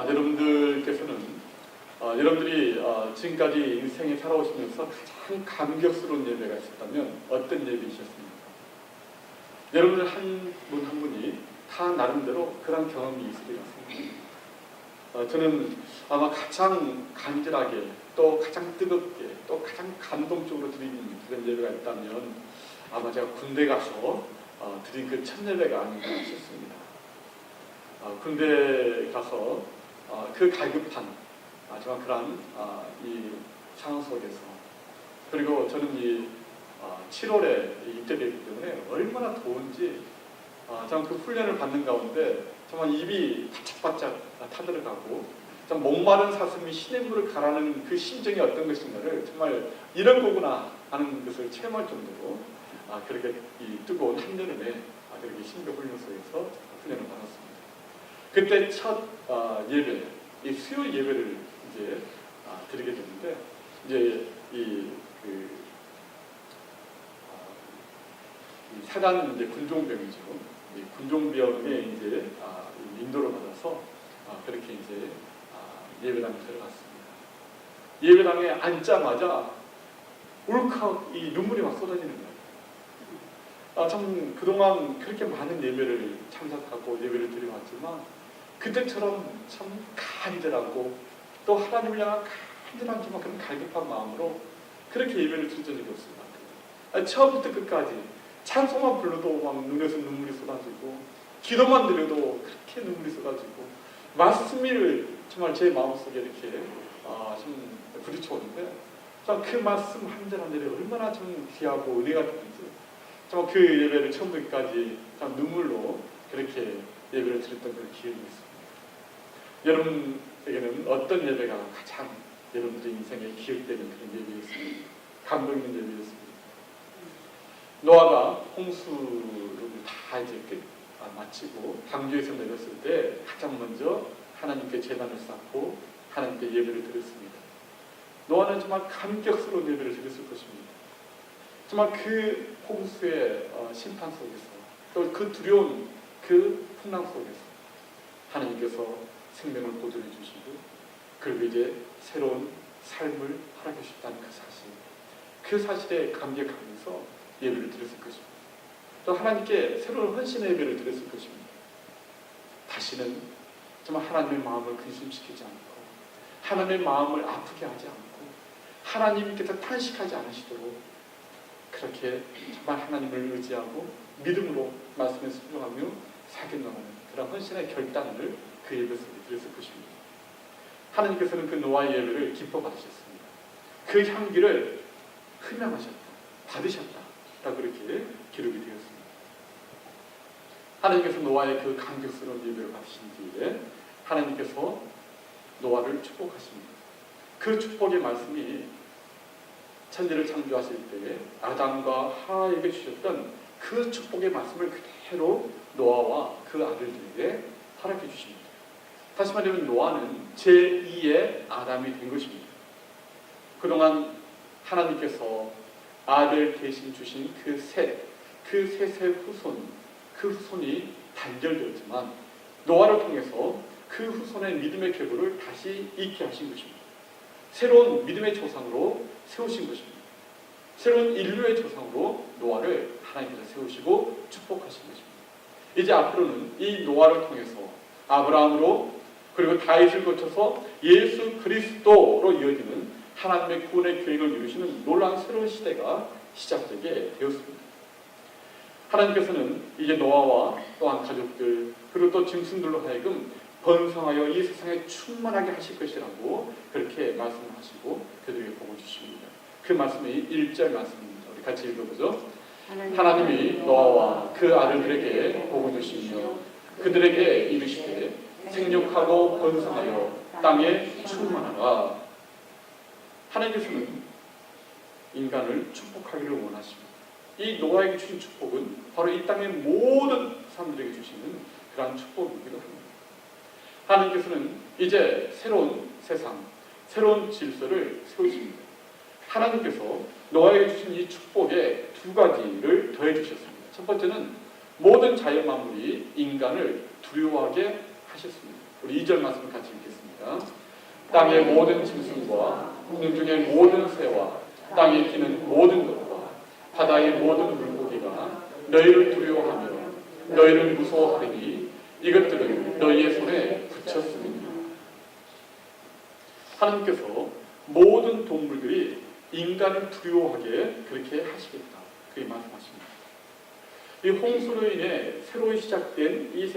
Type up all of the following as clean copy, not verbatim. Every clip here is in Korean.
여러분들께서는 여러분들이 지금까지 인생에 살아오시면서 가장 감격스러운 예배가 있었다면 어떤 예배이셨습니까? 여러분들 한 분 한 분이 다 나름대로 그런 경험이 있을 것 같습니다. 저는 아마 가장 간절하게 또 가장 뜨겁게 또 가장 감동적으로 드린 그런 예배가 있다면 아마 제가 군대 가서 드린 그 첫 예배가 아닌가 싶습니다. 군대 가서 그 갈급한 정말 그런 이 상황 속에서, 그리고 저는 이 7월에 입대되기 때문에 얼마나 더운지 정말 그 훈련을 받는 가운데 정말 입이 바짝바짝 타들어가고 목마른 사슴이 시냇물을 가라는 그 심정이 어떤 것인가를 정말 이런 거구나 하는 것을 체험할 정도로 그렇게 이 뜨거운 한여름에 그렇게 신병 훈련 속에서 훈련을 받았습니다. 그때 첫 예배, 이 수요 예배를 이제 드리게 됐는데, 이제 이 사단 이제 군종병이죠. 이 군종병에 이제 인도를 받아서 그렇게 이제 예배당에 들어갔습니다. 예배당에 앉자마자 울컥 이 눈물이 막 쏟아지는 거예요. 참 그동안 그렇게 많은 예배를 참석하고 예배를 드려왔지만 그때처럼 참 간절하고 또 하나님을 향한 간절한 정말 그런 갈급한 마음으로 그렇게 예배를 드린 적이 없습니다. 처음부터 끝까지 찬송만 불러도 막 눈에서 눈물이 쏟아지고, 기도만 드려도 그렇게 눈물이 쏟아지고, 말씀을 정말 제 마음속에 이렇게 좀 부딪혀오는데, 참 그 말씀 한 절 한 절이 얼마나 좀 귀하고 은혜가 되는지, 정말 그 예배를 처음부터 끝까지 참 눈물로 그렇게 예배를 드렸던 그런 기억이 있습니다. 여러분에게는 어떤 예배가 가장 여러분들의 인생에 기억되는 그런 예배였습니까? 감동 있는 예배였습니다. 노아가 홍수를 다 이제 마치고 방주에서 내렸을 때 가장 먼저 하나님께 제단을 쌓고 하나님께 예배를 드렸습니다. 노아는 정말 감격스러운 예배를 드렸을 것입니다. 정말 그 홍수의 심판 속에서 또 그 두려운 그 풍랑 속에서 하나님께서 생명을 보존해 주시고, 그리고 이제 새로운 삶을 허락해 주셨다는 그 사실에 감격하면서 예배를 드렸을 것입니다. 또 하나님께 새로운 헌신의 예배를 드렸을 것입니다. 다시는 정말 하나님의 마음을 근심시키지 않고, 하나님의 마음을 아프게 하지 않고, 하나님께서 탄식하지 않으시도록 그렇게 정말 하나님을 의지하고 믿음으로 말씀에 순종하며 사경나가는 그런 헌신의 결단을 그 예배 속에 드렸을 것입니다. 하나님께서는 그 노아의 예배를 기뻐 받으셨습니다. 그 향기를 흠양하셨다, 받으셨다 라고 그렇게 기록이 되었습니다. 하나님께서 노아의 그 감격스러운 예배를 받으신 뒤에 하나님께서 노아를 축복하십니다. 그 축복의 말씀이 천지를 창조하실 때에 아담과 하와에게 주셨던 그 축복의 말씀을 그대로 노아와 그 아들들에게 허락해 주십니다. 다시 말하면 노아는 제2의 아담이 된 것입니다. 그동안 하나님께서 아들 대신 주신 그 셋의 후손이 단절되었지만 노아를 통해서 그 후손의 믿음의 계보를 다시 잇게 하신 것입니다. 새로운 믿음의 조상으로 세우신 것입니다. 새로운 인류의 조상으로 노아를 하나님께서 세우시고 축복하신 것입니다. 이제 앞으로는 이 노아를 통해서 아브라함으로 그리고 다윗을 거쳐서 예수 그리스도로 이어지는 하나님의 구원의 계획을 이루시는 놀라운 새로운 시대가 시작되게 되었습니다. 하나님께서는 이제 노아와 또한 가족들 그리고 또 짐승들로 하여금 번성하여 이 세상에 충만하게 하실 것이라고 그렇게 말씀하시고 그들에게 복을 주십니다. 그 말씀이 1절 말씀입니다. 우리 같이 읽어보죠. 하나님이 노아와 그 아들들에게 복을 주시며 그들에게 이르시되 생육하고 번성하여 땅에 충만하라. 하나님께서는 인간을 축복하기를 원하십니다. 이 노아에게 주신 축복은 바로 이 땅의 모든 사람들에게 주시는 그러한 축복이기도 합니다. 하나님께서는 이제 새로운 세상, 새로운 질서를 세우십니다. 하나님께서 노아에게 주신 이 축복에 두 가지를 더해 주셨습니다. 첫 번째는 모든 자연 만물이 인간을 두려워하게 하셨습니다. 우리 2절 말씀을 같이 읽겠습니다. 땅의 모든 짐승과 공중의 모든 새와 땅에 기는 모든 것과 바다의 모든 물고기가 너희를 두려워하며 너희를 무서워하리니 이것들은 너희의 손에 붙였음이니라. 하나님께서 모든 동물들이 인간을 두려워하게 그렇게 하시겠다. 그렇게 말씀하십니다. 이 홍수로 인해 새로 시작된 이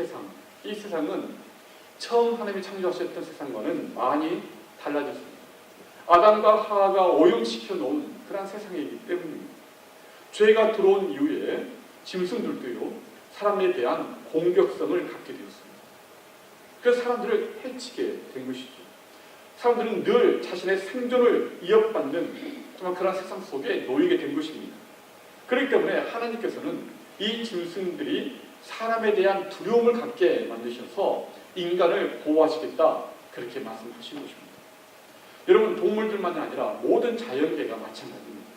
세상은 처음 하나님이 창조하셨던 세상과는 많이 달라졌습니다. 아담과 하와가 오염시켜 놓은 그런 세상이기 때문입니다. 죄가 들어온 이후에 짐승들도요, 사람에 대한 공격성을 갖게 되었습니다. 그래서 사람들을 해치게 된 것이죠. 사람들은 늘 자신의 생존을 이어받는 정말 그런 세상 속에 놓이게 된 것입니다. 그렇기 때문에 하나님께서는 이 짐승들이 사람에 대한 두려움을 갖게 만드셔서 인간을 보호하시겠다, 그렇게 말씀하시는 것입니다. 여러분, 동물들만이 아니라 모든 자연계가 마찬가지입니다.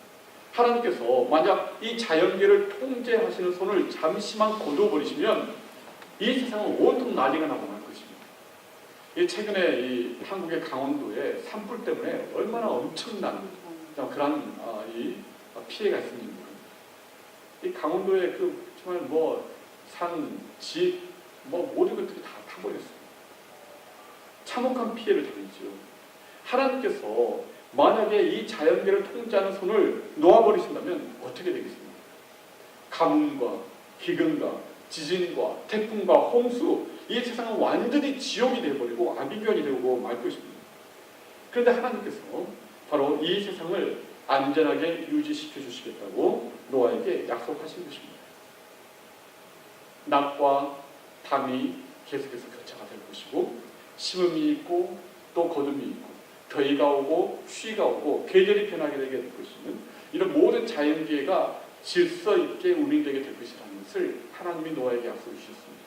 하나님께서 만약 이 자연계를 통제하시는 손을 잠시만 거두어버리시면 이 세상은 온통 난리가 나고 말 것입니다. 최근에 이 한국의 강원도에 산불 때문에 얼마나 엄청난 그런 피해가 있습니까? 이 강원도에 정말 산, 집, 모든 것들이 다 타버렸어요. 참혹한 피해를 당했죠. 하나님께서 만약에 이 자연계를 통제하는 손을 놓아버리신다면 어떻게 되겠습니까? 가뭄과 기근과 지진과 태풍과 홍수, 이 세상은 완전히 지옥이 되어버리고 아비견이 되고 말 것입니다. 그런데 하나님께서 바로 이 세상을 안전하게 유지시켜 주시겠다고 노아에게 약속하신 것입니다. 낮과 밤이 계속해서 교차가 될 것이고, 심음이 있고 또 거둠이 있고, 더위가 오고 추위가 오고 계절이 변하게 되게 될 것이는 이런 모든 자연기회가 질서 있게 운행되게 될 것이라는 것을 하나님이 노아에게 약속해 주셨습니다.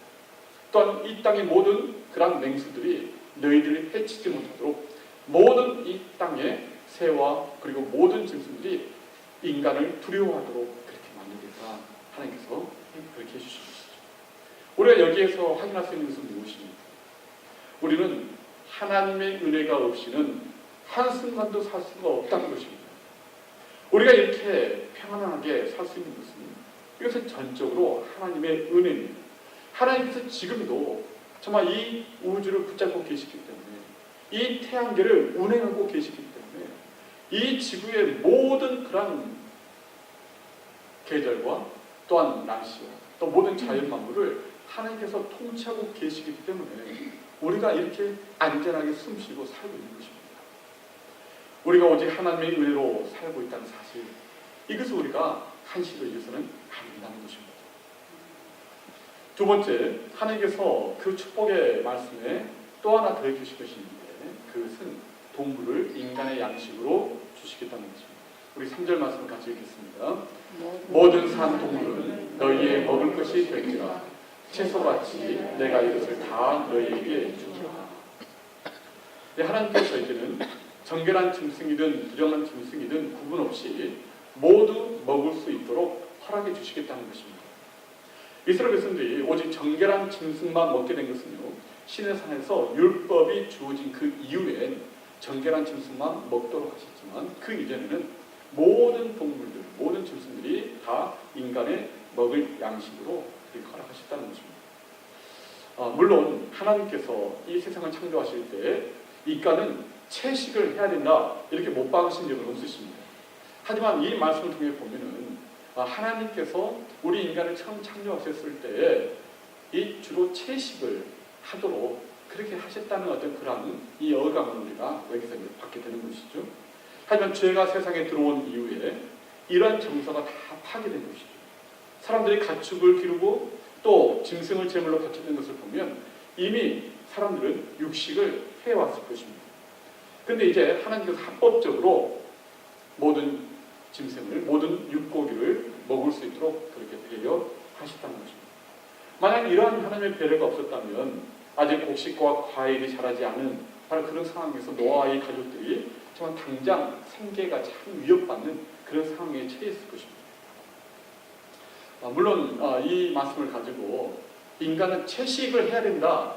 또한 이 땅의 모든 그런 맹수들이 너희들을 해치지 못하도록 모든 이 땅의 새와 그리고 모든 짐승들이 인간을 두려워하도록 그렇게 만들겠다, 하나님께서 그렇게 해주신 것이죠. 우리가 여기에서 확인할 수 있는 것은 무엇입니까? 우리는 하나님의 은혜가 없이는 한순간도 살 수가 없다는 것입니다. 우리가 이렇게 평안하게 살 수 있는 것은 이것은 전적으로 하나님의 은혜입니다. 하나님께서 지금도 정말 이 우주를 붙잡고 계시기 때문에, 이 태양계를 운행하고 계시기 때문에 이 지구의 모든 그런 계절과 또한 날씨와 또 모든 자연 만물을 하나님께서 통치하고 계시기 때문에 우리가 이렇게 안전하게 숨쉬고 살고 있는 것입니다. 우리가 오직 하나님의 은혜로 살고 있다는 사실, 이것을 우리가 한시도 잊어서는 안 된다는 것입니다. 두 번째, 하나님께서 그 축복의 말씀에 또 하나 더해 주실 것이 있는데, 그것은 동물을 인간의 양식으로 주시겠다는 것입니다. 우리 3절 말씀을 같이 읽겠습니다. 모든 산 동물은 너희의 먹을 것이 될지라 채소같이 내가 이것을 다 너희에게 주리라. 하나님께서 이제는 정결한 짐승이든 부정한 짐승이든 구분 없이 모두 먹을 수 있도록 허락해 주시겠다는 것입니다. 이스라엘 백성들이 오직 정결한 짐승만 먹게 된 것은요, 신의 산에서 율법이 주어진 그 이후엔 정결한 짐승만 먹도록 하셨지만, 그 이전에는 모든 동물들, 모든 짐승들이 다 인간의 먹을 양식으로 허락하셨다는 것입니다. 물론 하나님께서 이 세상을 창조하실 때 인간은 채식을 해야 된다, 이렇게 못 박으신 적은 없으십니다. 하지만 이 말씀을 통해 보면은 하나님께서 우리 인간을 처음 창조하셨을 때에 이 주로 채식을 하도록 그렇게 하셨다는 어떤 그런 이 어감을 우리가 여기서 받게 되는 것이죠. 하지만 죄가 세상에 들어온 이후에 이러한 정서가 다 파괴된 것이죠. 사람들이 가축을 기르고 또 짐승을 제물로 바치는 것을 보면 이미 사람들은 육식을 해왔을 것입니다. 그런데 이제 하나님께서 합법적으로 모든 짐승을, 모든 육고기를 먹을 수 있도록 그렇게 배려 하셨다는 것입니다. 만약 이러한 하나님의 배려가 없었다면 아직 곡식과 과일이 자라지 않은 바로 그런 상황에서 노아의 가족들이 정말 당장 생계가 참 위협받는 그런 상황에 처했을 것입니다. 물론 이 말씀을 가지고 인간은 채식을 해야 된다,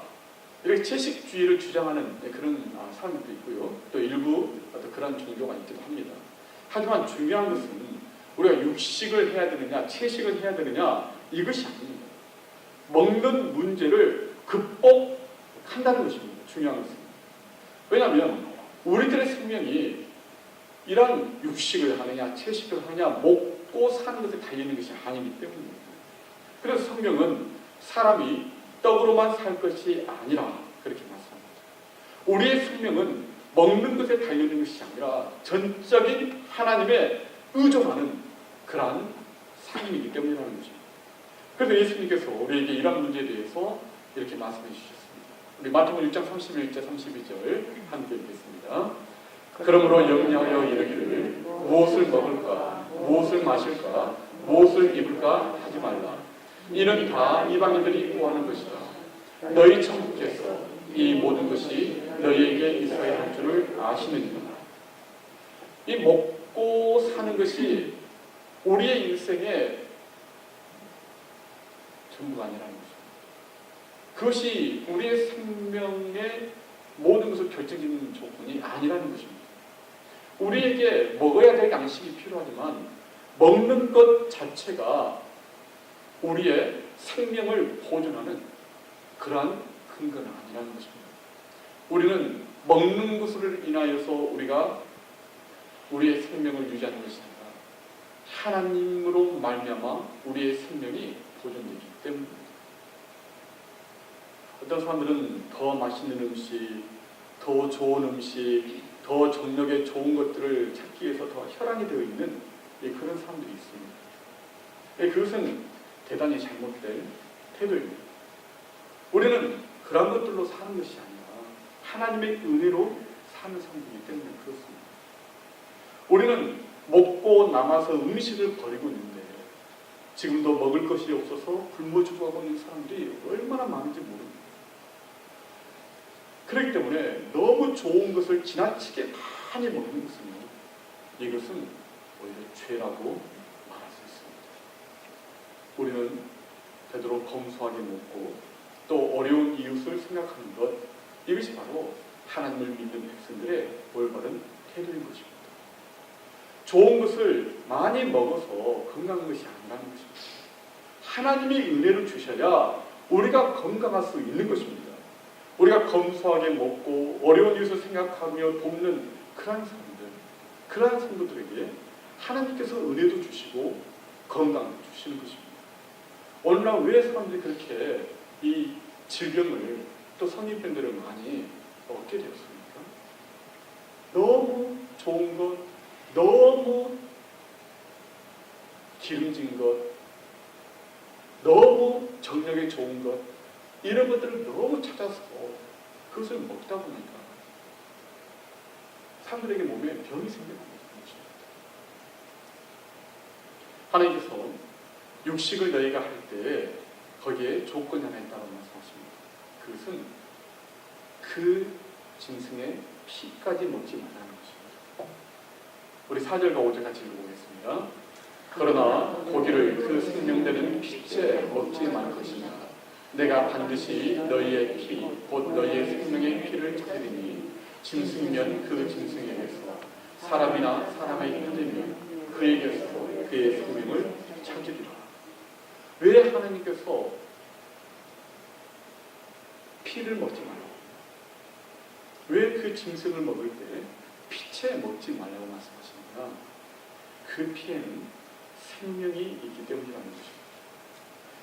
이렇게 채식주의를 주장하는 그런 사람들도 있고요. 또 일부 어떤 그런 종교가 있기도 합니다. 하지만 중요한 것은 우리가 육식을 해야 되느냐, 채식을 해야 되느냐 이것이 아닙니다. 먹는 문제를 극복한다는 것입니다. 중요한 것은. 왜냐하면 우리들의 생명이 이런 육식을 하느냐, 채식을 하느냐, 먹고 사는 것에 달리는 것이 아니기 때문입니다. 그래서 성경은 사람이 떡으로만 살 것이 아니라 그렇게 말씀합니다. 우리의 생명은 먹는 것에 달려있는 것이 아니라 전적인 하나님에 의존하는 그러한 삶이기 때문이라는 것입니다. 그래서 예수님께서 우리에게 이런 문제에 대해서 이렇게 말씀해 주셨습니다. 우리 마태복음 6장 31절 32절 함께 읽겠습니다. 그러므로 염려하여 이르기를 무엇을 먹을까, 무엇을 마실까, 무엇을 입을까 하지 말라. 이는 다 이방인들이 구하는 것이다. 너희 천국께서 이 모든 것이 너희에게 있어야 할 줄을 아시느니라. 이 먹고 사는 것이 우리의 인생의 전부가 아니라는 것입니다. 그것이 우리의 생명의 모든 것을 결정짓는 조건이 아니라는 것입니다. 우리에게 먹어야 될 양식이 필요하지만 먹는 것 자체가 우리의 생명을 보존하는 그러한 근거는 아니라는 것입니다. 우리는 먹는 것을 인하여서 우리가 우리의 생명을 유지하는 것이 아니라 하나님으로 말미암아 우리의 생명이 보존되기 때문입니다. 어떤 사람들은 더 맛있는 음식, 더 좋은 음식, 더 정력에 좋은 것들을 찾기 위해서 더 혈안이 되어 있는 그런 사람들이 있습니다. 그것은 대단히 잘못된 태도입니다. 우리는 그런 것들로 사는 것이 아니라 하나님의 은혜로 사는 사람들이기 때문에 그렇습니다. 우리는 먹고 남아서 음식을 버리고 있는데 지금도 먹을 것이 없어서 굶어 죽어가고 있는 사람들이 얼마나 많은지 모릅니다. 그렇기 때문에 너무 좋은 것을 지나치게 많이 먹는 것은 이것은 오히려 죄라고 말할 수 있습니다. 우리는 되도록 검소하게 먹고 또 어려운 이웃을 생각하는 것, 이것이 바로 하나님을 믿는 백성들의 올바른 태도인 것입니다. 좋은 것을 많이 먹어서 건강한 것이 아니라는 것입니다. 하나님이 은혜를 주셔야 우리가 건강할 수 있는 것입니다. 우리가 검소하게 먹고 어려운 이웃을 생각하며 돕는 그러한 사람들, 그러한 성도들에게 하나님께서 은혜도 주시고 건강도 주시는 것입니다. 오늘날 왜 사람들이 그렇게 이 질병을 또 성인병들을 많이 얻게 되었습니까? 너무 좋은 것, 너무 기름진 것, 너무 정력에 좋은 것, 이런 것들을 너무 찾아서 그것을 먹다 보니까 사람들에게 몸에 병이 생겨나는 것입니다. 하나님께서 육식을 너희가 할 때 거기에 조건이 하나 있다고 말씀하십니다. 그것은 그 짐승의 피까지 먹지 말라는 것입니다. 우리 4절과 5절 같이 읽어보겠습니다. 그러나 고기를 그 생명되는 피째 먹지 말 것이냐. 내가 반드시 너희의 피, 곧 너희의 생명의 피를 찾으리니 짐승이면 그 짐승에게서, 사람이나 사람의 형제면 그에게서 그의 생명을 찾으리라. 왜 하나님께서 피를 먹지 말라고, 왜 그 짐승을 먹을 때 피채 먹지 말라고 말씀하십니까? 그 피에는 생명이 있기 때문이라는 것입니다.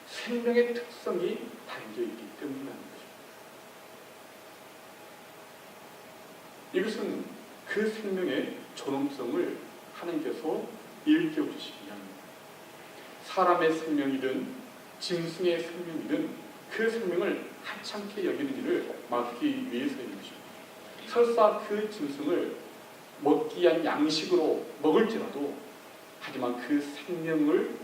생명의 특성이 담겨 있기 때문이라는 것입니다. 이것은 그 생명의 존엄성을 하나님께서 일깨워 주시기 위함입니다. 사람의 생명이든 짐승의 생명이든 그 생명을 하찮게 여기는 일을 막기 위해서인 것입니다. 설사 그 짐승을 먹기 위한 양식으로 먹을지라도 하지만 그 생명을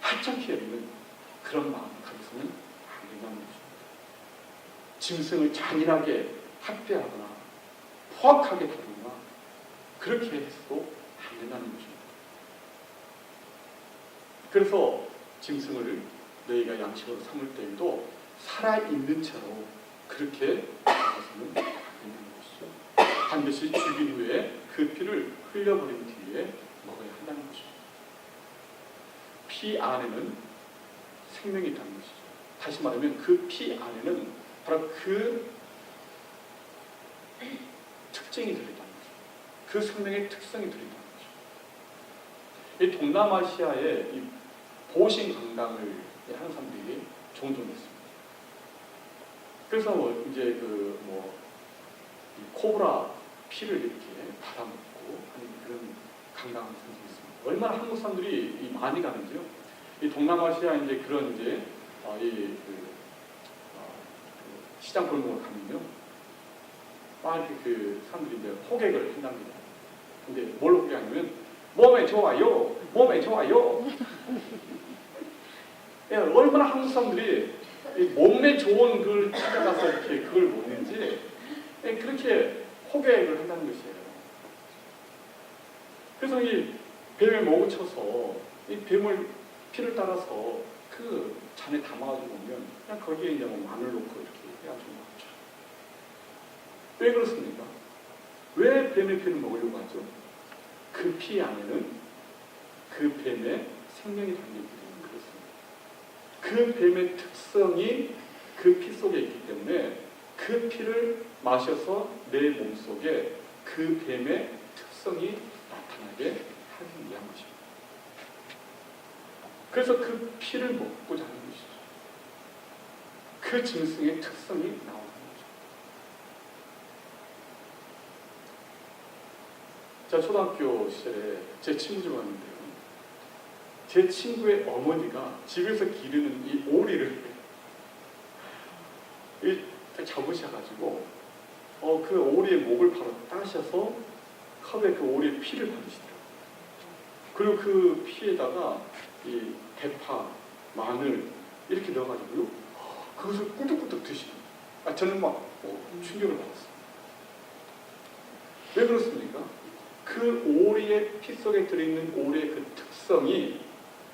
하찮게 여기는 그런 마음을 가져서는 안 된다는 것입니다. 짐승을 잔인하게 학대하거나 포악하게 다루거나 그렇게 해서도 안 된다는 것입니다. 그래서 짐승을 너희가 양식으로 삼을 때에도 살아있는 채로 그렇게 해서는 안 되는 것이죠. 반드시 죽인 후에 그 피를 흘려버린 뒤에 먹어야 한다는 것입니다. 피 안에는 생명이 있다는 것이죠. 다시 말하면 그 피 안에는 바로 그 특징이 들어있다는 거죠. 그 생명의 특성이 들어있다는 거죠. 이 동남아시아의 이 보신 관광을 하는 사람들이 종종 있습니다. 그래서 이제 이 코브라 피를 이렇게 받아먹고 하는 그런 관광하는 사람들이 있습니다. 얼마나 한국 사람들이 많이 가는지요. 이 동남아시아 이제 그런 이제 시장 골목을 가면요, 막 이렇게 그 사람들이 이제 호객을 한답니다. 근데 뭘 호객하냐면 몸에 좋아요, 몸에 좋아요. 예, 얼마나 한국 사람들이 몸에 좋은 걸 찾아가서 이렇게 그걸 먹는지, 예, 그렇게 호객을 한다는 것이에요. 그래서 이 뱀에 목을 쳐서 이 뱀을 피를 따라서 그 잔에 담아가지고 오면 그냥 거기에 이제 마늘 넣고 이렇게 해가지고 먹죠. 왜 그렇습니까? 왜 뱀의 피를 먹으려고 하죠? 그 피 안에는 그 뱀의 생명이 담겨있기 때문에 그렇습니다. 그 뱀의 특성이 그 피 속에 있기 때문에 그 피를 마셔서 내 몸속에 그 뱀의 특성이 나타나게 하기 위한 것입니다. 그래서 그 피를 먹고자 하는 것이죠. 그 짐승의 특성이 나오는 거죠. 제가 초등학교 시절에 제 친구 집 왔는데요. 제 친구의 어머니가 집에서 기르는 이 오리를 잡으셔가지고 그 오리의 목을 바로 따셔서 컵에 그 오리의 피를 받으시더라고요. 그리고 그 피에다가 이 대파, 마늘 이렇게 넣어가지고요, 그것을 꾸덕꾸덕 드시는. 저는 막 충격을 받았어요. 왜 그렇습니까? 그 오리의 피 속에 들어있는 오리의 그 특성이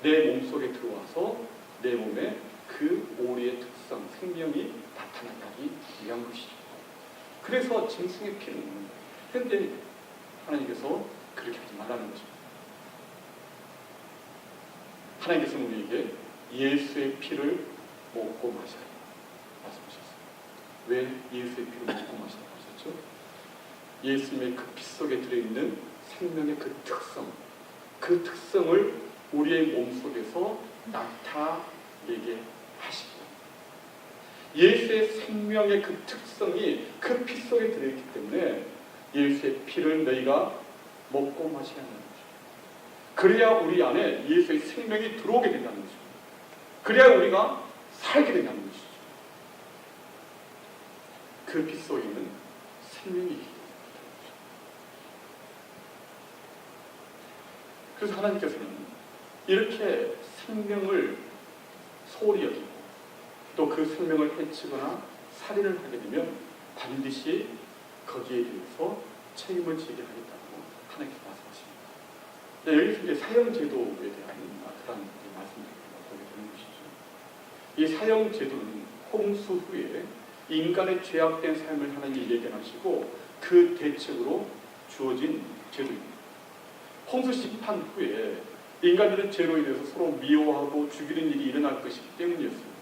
내 몸속에 들어와서 내 몸에 그 오리의 특성, 생명이 나타나기 위한 것이죠. 그래서 짐승의 피를 먹는 거예요. 그런데 하나님께서 그렇게 하지 말라는 것입니다. 하나님께서 우리에게 예수의 피를 먹고 마셔야 말씀하셨어요. 왜 예수의 피를 먹고 마시라고 하셨죠? 예수님의 그 피 속에 들어있는 생명의 그 특성을 우리의 몸속에서 나타내게 하시고, 예수의 생명의 그 특성이 그 피 속에 들어있기 때문에 예수의 피를 너희가 먹고 마셔야 한다는 거죠. 그래야 우리 안에 예수의 생명이 들어오게 된다는 거죠. 그래야 우리가 살게 된다는 것이죠. 그 피 속에 있는 생명이 있기 때문에. 그래서 하나님께서는 이렇게 생명을 소홀히 여기고 또 그 생명을 해치거나 살인을 하게 되면 반드시 거기에 대해서 책임을 지게 하겠다고 하나님께서 말씀하십니다. 네, 여기서 이제 사형제도에 대한 그런 말씀을 보게 되는 것이죠. 이 사형제도는 홍수 후에 인간의 죄악된 삶을 하나님이 예견하시고 그 대책으로 주어진 제도입니다. 홍수 심판 후에 인간들은 죄로 인해서 서로 미워하고 죽이는 일이 일어날 것이기 때문이었습니다.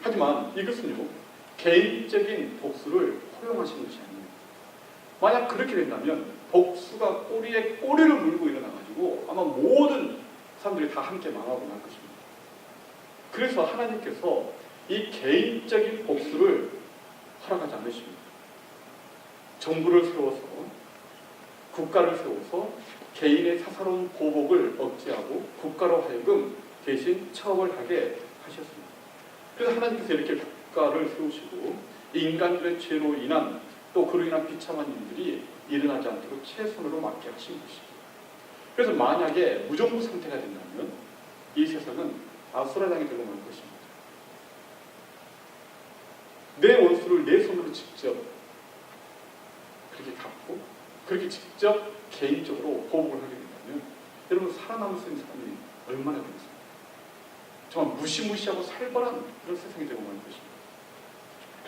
하지만 이것은요, 개인적인 복수를 허용하신 것이 아닙니다. 만약 그렇게 된다면 복수가 꼬리에 꼬리를 물고 일어나가지고 아마 모든 사람들이 다 함께 망하고 말 것입니다. 그래서 하나님께서 이 개인적인 복수를 허락하지 않으십니다. 정부를 세워서, 국가를 세워서 개인의 사사로운 보복을 억제하고 국가로 하여금 대신 처벌하게 하셨습니다. 그래서 하나님께서 이렇게 국가를 세우시고 인간들의 죄로 인한 또 그로 인한 비참한 일들이 일어나지 않도록 최선으로 막게 하신 것입니다. 그래서 만약에 무정부 상태가 된다면 이 세상은 아수라장이 되고 말 것입니다. 내 원수를 내 손으로 직접 그렇게 갚고 그렇게 직접 개인적으로 보복을 하게 된다면 여러분 살아남을 수 있는 사람이 얼마나 되겠습니까? 정말 무시무시하고 살벌한 그런 세상이 되고 말 것입니다.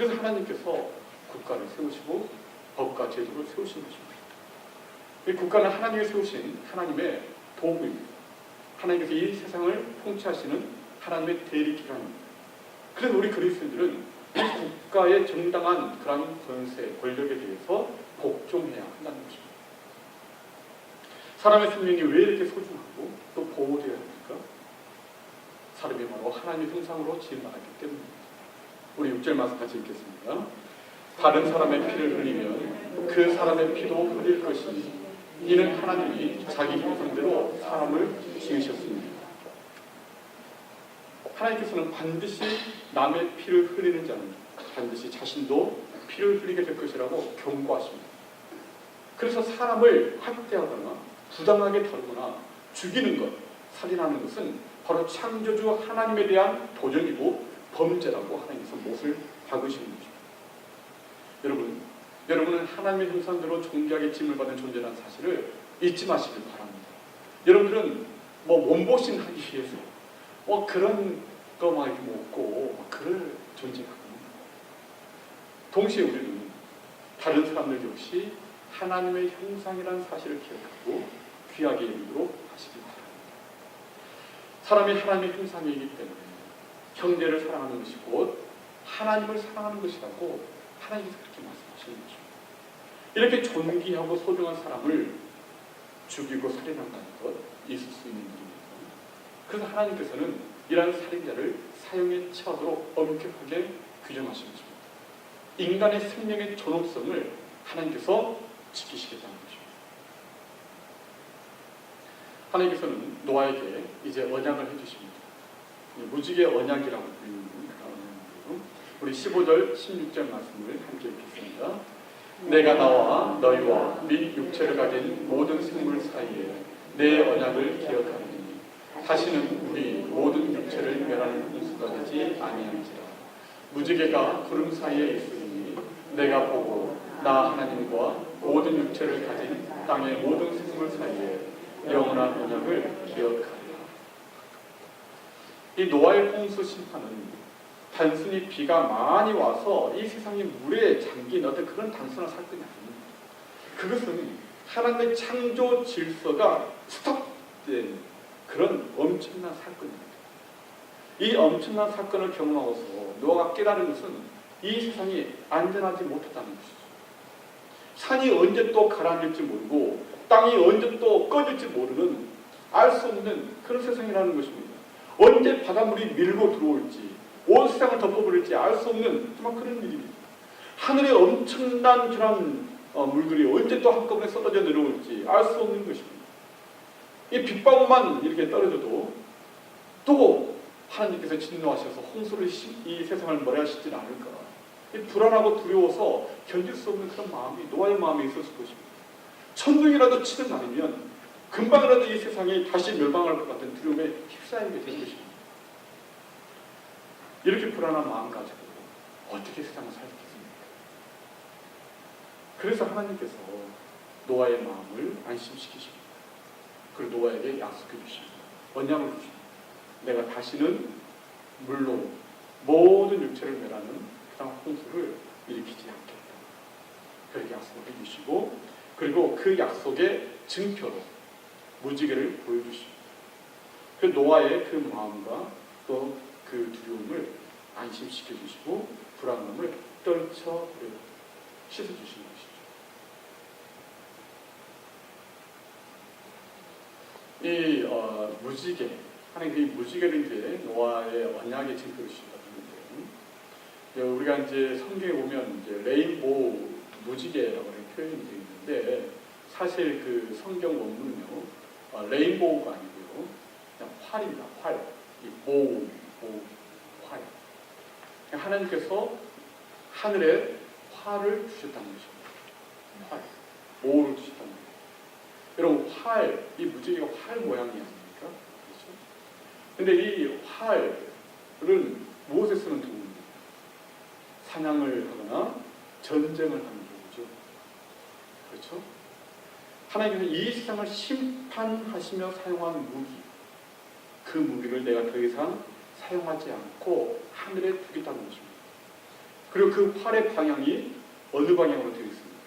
그래서 하나님께서 국가를 세우시고 법과 제도를 세우신 것입니다. 이 국가는 하나님이 세우신 하나님의 도구입니다. 하나님께서 이 세상을 통치하시는 하나님의 대리기관입니다. 그래서 우리 그리스도인들은 이 국가의 정당한 그런 권세, 권력에 대해서 복종해야 한다는 것입니다. 사람의 생명이 왜 이렇게 소중하고 또 보호되어야 합니까? 사람이 바로 하나님의 형상으로 지음받았기 때문입니다. 우리 6절 말씀 같이 읽겠습니다. 다른 사람의 피를 흘리면 그 사람의 피도 흘릴 것이니 이는 하나님이 자기 형상대로 사람을 지으셨습니다. 하나님께서는 반드시 남의 피를 흘리는 자는 반드시 자신도 피를 흘리게 될 것이라고 경고하십니다. 그래서 사람을 학대하거나 부당하게 다루거나 죽이는 것, 살인하는 것은 바로 창조주 하나님에 대한 도전이고 범죄라고 하나님께서 못을 박으시는 것입니다. 여러분은 하나님의 형상대로 존귀하게 지음을 받은 존재라는 사실을 잊지 마시길 바랍니다. 여러분들은 몸보신 하기 위해서 그런 거 막 이렇게 먹고 그럴 존재가 아닙니다. 동시에 우리는 다른 사람들 역시 하나님의 형상이라는 사실을 기억하고 귀하게 여기도록 하시길 바랍니다. 사람이 하나님의 형상이기 때문에 형제를 사랑하는 것이 곧 하나님을 사랑하는 것이라고 하나님께서 그렇게 말씀하시는 것입니다. 이렇게 존귀하고 소중한 사람을 죽이고 살인한다는 것 있을 수 있는 일입니다. 그래서 하나님께서는 이러한 살인자를 사형에 처하도록 엄격하게 규정하신 것입니다. 인간의 생명의 존엄성을 하나님께서 지키시겠다는 것입니다. 하나님께서는 노아에게 이제 언약을 해주십니다. 무지개 언약이라고 불리는 언약이에요. 우리 15절, 16절 말씀을 함께 읽겠습니다. 내가 나와 너희와 및 육체를 가진 모든 생물 사이에 내 언약을 기억하노니 다시는 우리 모든 육체를 멸하는 홍수가 되지 아니한지라. 무지개가 구름 사이에 있으니 내가 보고 나 하나님과 모든 육체를 가진 땅의 모든 생물 사이에 영원한 언약을 기억하리라. 이 노아의 홍수 심판은 단순히 비가 많이 와서 이 세상이 물에 잠긴 어떤 그런 단순한 사건이 아닙니다. 그것은 하나님의 창조 질서가 스톱된 그런 엄청난 사건입니다. 이 엄청난 사건을 경험하고서 노아가 깨달은 것은 이 세상이 안전하지 못하다는 것이죠. 산이 언제 또 가라앉을지 모르고 땅이 언제 또 꺼질지 모르는 알 수 없는 그런 세상이라는 것입니다. 언제 바닷물이 밀고 들어올지 온 세상을 덮어버릴지 알 수 없는 정말 그런 일입니다. 하늘에 엄청난 그런 물들이 언제 또 한꺼번에 쏟아져 내려올지 알 수 없는 것입니다. 이 빗방울만 이렇게 떨어져도 또 하나님께서 진노하셔서 홍수를 이 세상을 몰아하시지 않을까. 이 불안하고 두려워서 견딜 수 없는 그런 마음이 노아의 마음에 있었을 것입니다. 천둥이라도 치는 날이면 금방이라도 이 세상이 다시 멸망할 것 같은 두려움에 휩싸이게 된 것입니다. 이렇게 불안한 마음 가지고 어떻게 세상을 살겠습니까? 그래서 하나님께서 노아의 마음을 안심시키십니다. 그리고 노아에게 약속해 주십니다. 언약을 주십니다. 내가 다시는 물로 모든 육체를 멸하는 그런 홍수를 일으키지 않겠다. 그렇게 약속을 해주시고 그리고 그 약속의 증표로 무지개를 보여주십니다. 그 노아의 그 마음과 또 그 두려움을 안심시켜 주시고 불안함을 떨쳐 씻어주시는 것이죠. 이 무지개, 하나님 그 무지개를 이제 노아의 언약의 증표로 주셨는데, 우리가 이제 성경에 보면 이제 레인보우 무지개라고 표현이 되어 있는데 사실 그 성경 원문은요 레인보우가 아니고요 그냥 활입니다. 활, 이 보우, 활. 하나님께서 하늘에 활을 주셨다는 것입니다. 활, 보우를 주셨다는 것입니다. 여러분 활, 이 무지개가 활 모양이 아닙니까? 그렇죠? 근데 이 활은 무엇에 쓰는 도구입니까? 사냥을 하거나 전쟁을 하는 도구죠. 그렇죠? 하나님께서 이 세상을 심판하시며 사용한 무기, 그 무기를 내가 더 이상 사용하지 않고 하늘에 두겠다는 것입니다. 그리고 그 활의 방향이 어느 방향으로 되어 있습니까?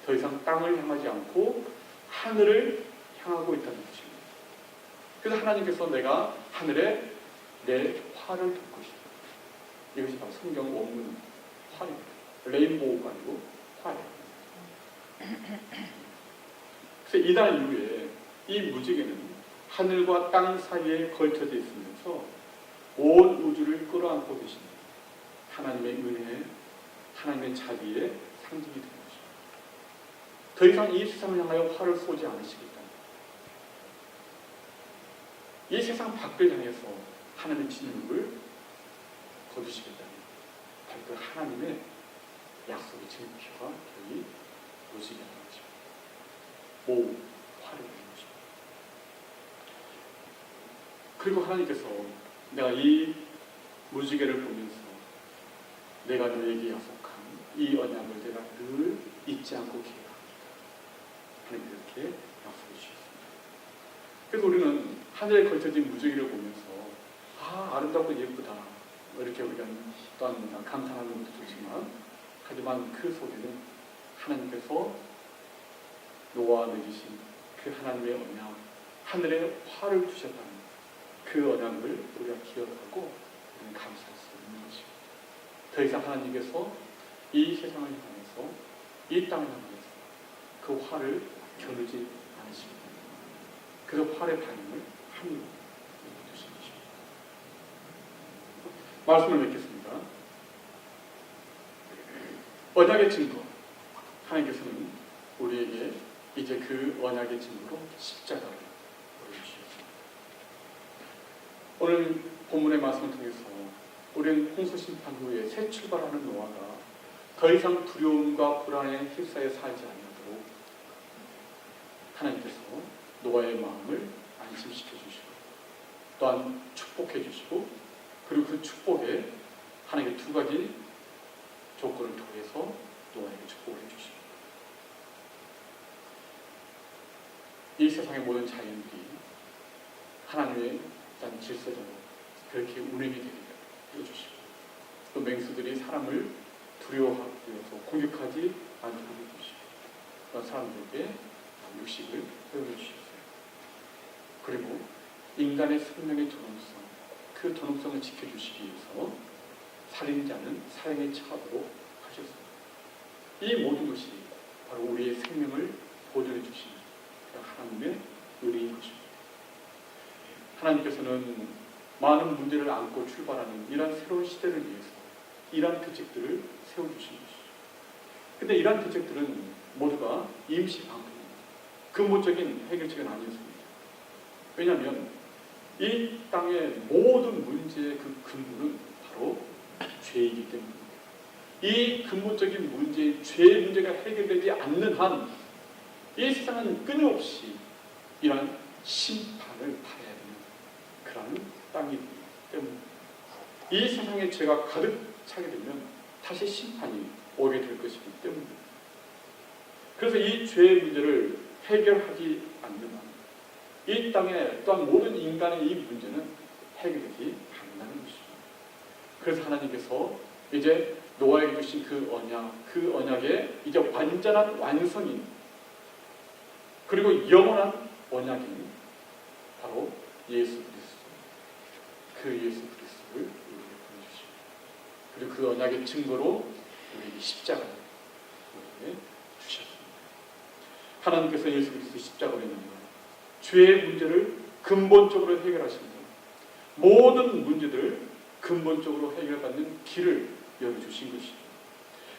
더 이상 땅을 향하지 않고 하늘을 향하고 있다는 것입니다. 그래서 하나님께서 내가 하늘에 내 활을 둘 것이다. 이것이 바로 성경 원문 활입니다. 레인보우가 아니고 활이에요. 그래서 이날 이후에 이 무지개는 하늘과 땅 사이에 걸쳐져 있으면서 온 우주를 끌어안고 계십니다. 하나님의 은혜, 하나님의 자비의 상징이 되는 것입니다. 더 이상 이 세상을 향하여 활을 쏘지 않으시겠다. 이 세상 밖을 향해서 하나님의 진흙을 거두시겠다니 바로 그 하나님의 약속의 증표가 여기 무지개라는 것입니다. 오, 활을 내는 것입니다. 그리고 하나님께서 내가 이 무지개를 보면서 내가 너에게 약속한 이 언약을 내가 늘 잊지 않고 기억합니다. 하나님 그렇게 약속해 주셨습니다. 그래서 우리는 하늘에 걸쳐진 무지개를 보면서 아름답고 예쁘다 이렇게 우리가 또한 감탄하는 것도 좋지만 하지만 그 속에는 하나님께서 노아와 맺으신 그 하나님의 언약, 하늘에 활을 두셨다는 그 언약을 우리가 기억하고 우리는 감사할 수 있는 것입니다. 더 이상 하나님께서 이 세상을 향해서 이 땅을 향해서 그 활을 겨누지 않으십니다. 그래서 활의 방향을 하늘로 두신 것입니다. 말씀을 맺겠습니다. 언약의 증거, 하나님께서는 우리에게 이제 그 언약의 증거로 십자가를 보여주셨습니다. 오늘 본문의 말씀을 통해서 우리는 홍수 심판 후에 새 출발하는 노아가 더 이상 두려움과 불안에 휩싸여 살지 않도록 하나님께서 노아의 마음을 안심시켜 주시고 또한 축복해 주시고 그리고 그 축복에 하나님의 두 가지 조건을 통해서 노아에게 축복을 해 주십니다. 이 세상의 모든 자연들이 하나님의 질서대로 그렇게 운행이 되게 해주시고 또 맹수들이 사람을 두려워하기 위해서 공격하지 않도록 해주시고 그런 사람들에게 육식을 허용해 주셨어요. 그리고 인간의 생명의 존엄성, 그 존엄성을 지켜주시기 위해서 살인자는 사형에 처하도록 하셨습니다. 이 모든 것이 바로 우리의 생명을 보존해 주시는 하나님의 의리인 것입니다. 하나님께서는 많은 문제를 안고 출발하는 이러한 새로운 시대를 위해서 이러한 대책들을 세워주신 것이죠. 그런데 이러한 대책들은 모두가 임시 방편입니다. 근본적인 해결책은 아니었습니다. 왜냐하면 이 땅의 모든 문제의 그 근본은 바로 죄이기 때문입니다. 이 근본적인 문제, 죄의 문제가 해결되지 않는 한 이 세상은 끊임없이 이러한 심판을 받아야 되는 그런 땅이기 때문입니다. 이 세상에 죄가 가득 차게 되면 다시 심판이 오게 될 것이기 때문입니다. 그래서 이 죄의 문제를 해결하지 않는 한 이 땅에 또한 모든 인간의 이 문제는 해결되지 않는다는 것입니다. 그래서 하나님께서 이제 노아에게 주신 그 언약의 이제 완전한 완성인 그리고 영원한 언약인 바로 예수 그리스도, 그 예수 그리스도를 우리에게 보내주십니다. 그리고 그 언약의 증거로 우리에게 십자가를 우리에게 주셨습니다. 하나님께서 예수 그리스도 십자가로 인하여 죄의 문제를 근본적으로 해결하십니다. 모든 문제들을 근본적으로 해결받는 길을 열어주신 것입니다.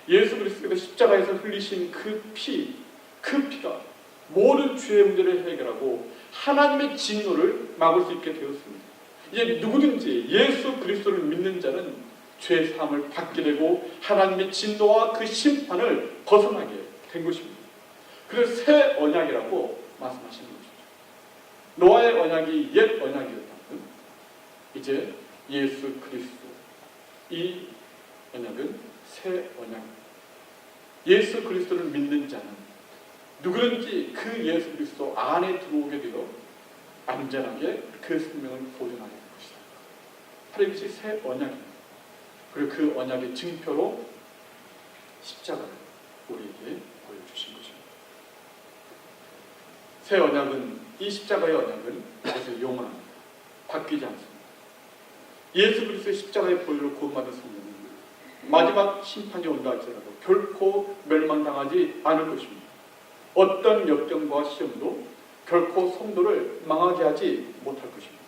예수 그리스도가 십자가에서 흘리신 그 피가 모든 죄의 문제를 해결하고 하나님의 진노를 막을 수 있게 되었습니다. 이제 누구든지 예수 그리스도를 믿는 자는 죄 사함을 받게 되고 하나님의 진노와 그 심판을 벗어나게 된 것입니다. 그래서 새 언약이라고 말씀하시는 것이죠. 노아의 언약이 옛 언약이었다면 이제 예수 그리스도 이 언약은 새 언약입니다. 예수 그리스도를 믿는 자는 누구든지 그 예수 그리스도 안에 들어오게 되어 안전하게 그 생명을 보존하게 될 것이다. 바로 이것이 새 언약입니다. 그리고 그 언약의 증표로 십자가를 우리에게 보여주신 것입니다. 새 언약은, 이 십자가의 언약은 그래서 영원합니다. 바뀌지 않습니다. 예수 그리스도의 십자가의 보혈로 구원받은 성도는 마지막 심판이 온다 할지라도 결코 멸망당하지 않을 것입니다. 어떤 역경과 시험도 결코 성도를 망하게 하지 못할 것입니다.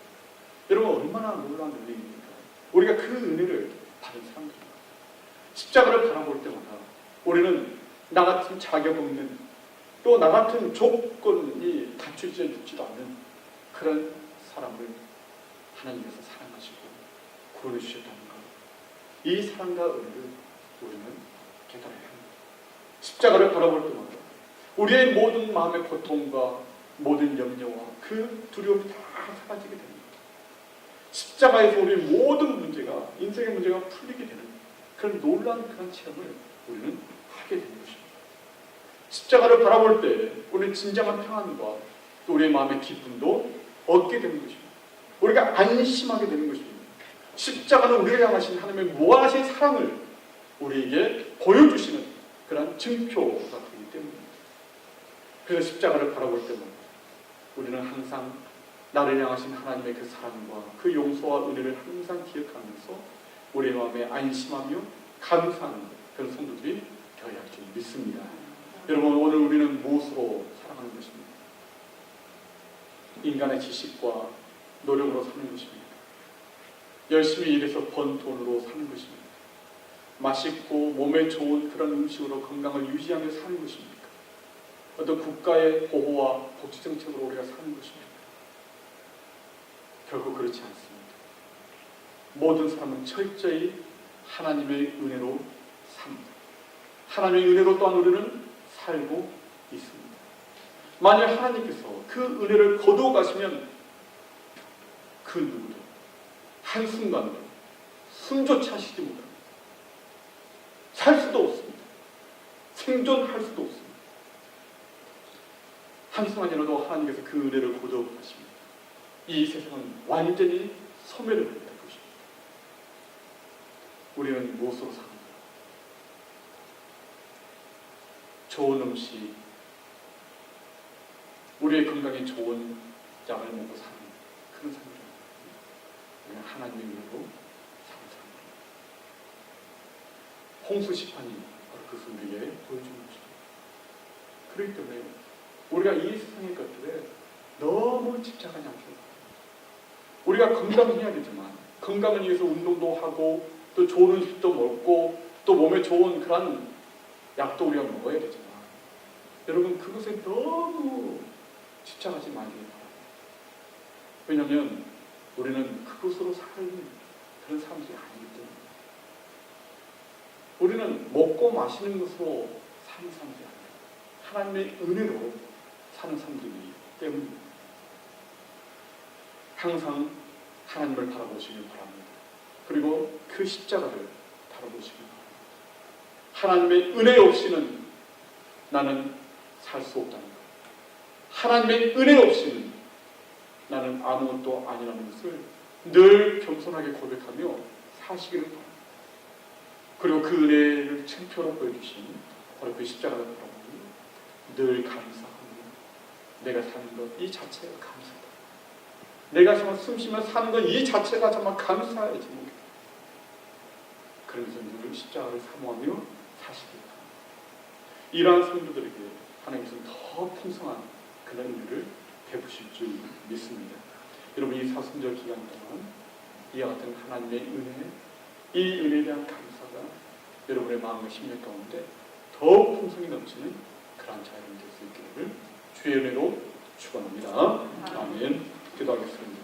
여러분, 얼마나 놀라운 은혜입니까? 우리가 그 은혜를 받은 사람들입니다. 십자가를 바라볼 때마다 우리는 나 같은 자격 없는, 또 나 같은 조건이 갖추지도 않는 그런 사람을 하나님께서 사랑하시고 구원해 주셨다는 것, 이 사랑과 은혜를 우리는 깨달아야 합니다. 십자가를 바라볼 때마다 우리의 모든 마음의 고통과 모든 염려와 그 두려움이 다 사라지게 됩니다. 십자가에서 우리의 모든 문제가, 인생의 문제가 풀리게 되는 그런 놀라운 그런 체험을 우리는 하게 되는 것입니다. 십자가를 바라볼 때 우리는 진정한 평안과 또 우리의 마음의 기쁨도 얻게 되는 것입니다. 우리가 안심하게 되는 것입니다. 십자가는 우리를 향하신 하나님의 무한하신 사랑을 우리에게 보여주시는 그런 증표가 되기 때문입니다. 그래서 십자가를 바라볼 때마다 우리는 항상 나를 향하신 하나님의 그 사랑과 그 용서와 은혜를 항상 기억하면서 우리의 마음에 안심하며 감사하는 그런 성도들이 되어야 할 줄 믿습니다. 여러분, 오늘 우리는 무엇으로 살아가는 것입니까? 인간의 지식과 노력으로 사는 것입니다. 열심히 일해서 번 돈으로 사는 것입니다. 맛있고 몸에 좋은 그런 음식으로 건강을 유지하며 사는 것입니까? 어떤 국가의 보호와 복지 정책으로 우리가 사는 것입니까? 결국 그렇지 않습니다. 모든 사람은 철저히 하나님의 은혜로 삽니다. 하나님의 은혜로 또한 우리는 살고 있습니다. 만약 하나님께서 그 은혜를 거두어 가시면 그 누구도 한순간도 숨조차 쉬지 못합니다. 살 수도 없습니다. 생존할 수도 없습니다. 한순간이라도 하나님께서 그 은혜를 거두어 가십니다. 이 세상은 완전히 소멸을 하게 될 것입니다. 우리는 무엇으로 삽니까? 좋은 음식, 우리의 건강에 좋은 약을 먹고 사는 그런 사람들입니다. 우리는 하나님의 은혜로 사는 사람들입니다. 홍수 시판이 바로 그것을 우리에게 보여주는 것입니다. 그렇기 때문에 우리가 이 세상의 것들에 너무 집착하지 않게 됩니다. 우리가 건강해야 되지만 건강을 위해서 운동도 하고 또 좋은 음식도 먹고 또 몸에 좋은 그런 약도 우리가 먹어야 되지만 여러분, 그것에 너무 집착하지 마시기 바랍니다. 왜냐하면 우리는 그것으로 사는 그런 사람들이 아니기 때문에, 우리는 먹고 마시는 것으로 사는 사람들이 아니에요. 하나님의 은혜로 사는 사람들이기 때문입니다. 항상 하나님을 바라보시길 바랍니다. 그리고 그 십자가를 바라보시길 바랍니다. 하나님의 은혜 없이는 나는 살 수 없다는 것, 하나님의 은혜 없이는 나는 아무것도 아니라는 것을 늘 겸손하게 고백하며 사시기를 바랍니다. 그리고 그 은혜를 증표로 보여주신 바로 그 십자가를 바라보니 늘 감사하며 내가 사는 것 이 자체가 감사다. 내가 정말 숨쉬며 사는 것 이 자체가 정말 감사의 제목이다. 그러면서 늘 십자가를 사모하며 사시기 바랍니다. 이러한 성도들에게 하나님께서는 더 풍성한 그런 은혜를 베푸실 줄 믿습니다. 여러분, 이 사순절 기간 동안 이와 같은 하나님의 은혜, 이 은혜에 대한 감사가 여러분의 마음과 심령 가운데 더욱 풍성히 넘치는 그러한 자연이 될 수 있기를 주의 은혜로 축원합니다. 아멘. 기도하겠습니다.